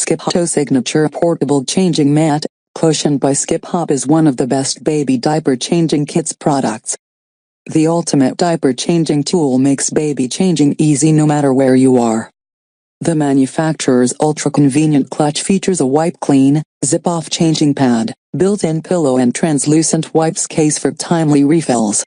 Skip Hop Signature Portable Changing Mat, cushioned by Skip Hop, is one of the best baby diaper changing kits products. The ultimate diaper changing tool makes baby changing easy no matter where you are. The manufacturer's ultra-convenient clutch features a wipe-clean, zip-off changing pad, built-in pillow and translucent wipes case for timely refills.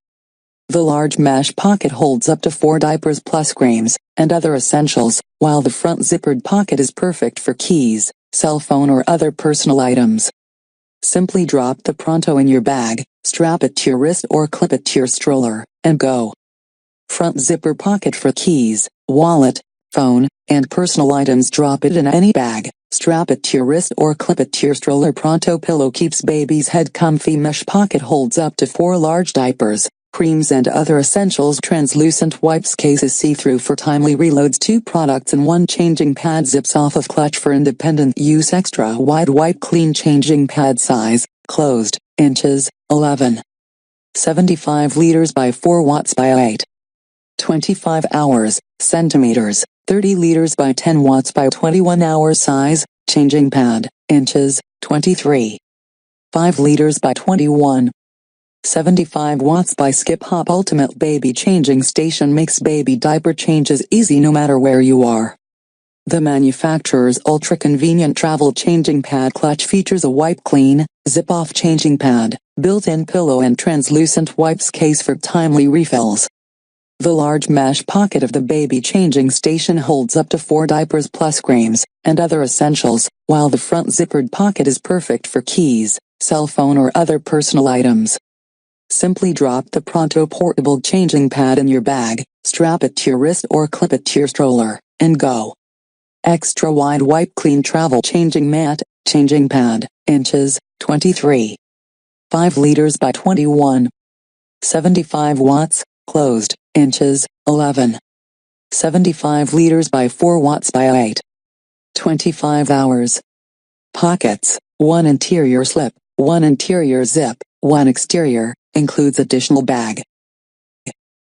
The large mesh pocket holds up to 4 diapers plus creams, and other essentials, while the front zippered pocket is perfect for keys, cell phone or other personal items. Simply drop the Pronto in your bag, strap it to your wrist or clip it to your stroller, and go. Front zipper pocket for keys, wallet, phone, and personal items. Drop it in any bag, strap it to your wrist or clip it to your stroller. Pronto pillow keeps baby's head comfy. Mesh pocket holds up to 4 large diapers, creams and other essentials. Translucent wipes case is see-through for timely reloads. 2 products in 1 changing pad. Zips off of clutch for independent use. Extra wide wipe clean changing pad. Size, closed, inches, 11. 75 liters by 4 watts by 8. 25 hours, centimeters, 30 liters by 10 watts by 21 hours. Size, changing pad, inches, 23. 5 liters by 21. 75 watts by Skip Hop. Ultimate baby changing station makes baby diaper changes easy no matter where you are. The manufacturer's ultra-convenient travel changing pad clutch features a wipe-clean, zip-off changing pad, built-in pillow and translucent wipes case for timely refills. The large mesh pocket of the baby changing station holds up to 4 diapers plus creams, and other essentials, while the front zippered pocket is perfect for keys, cell phone or other personal items. Simply drop the Pronto portable changing pad in your bag, strap it to your wrist or clip it to your stroller, and go. Extra wide wipe clean travel changing mat, changing pad, inches, 23. 5 liters by 21. 75 watts, closed, inches, 11. 75 liters by 4 watts by 8. 25 hours. Pockets, 1 interior slip, 1 interior zip, 1 exterior, includes additional bag,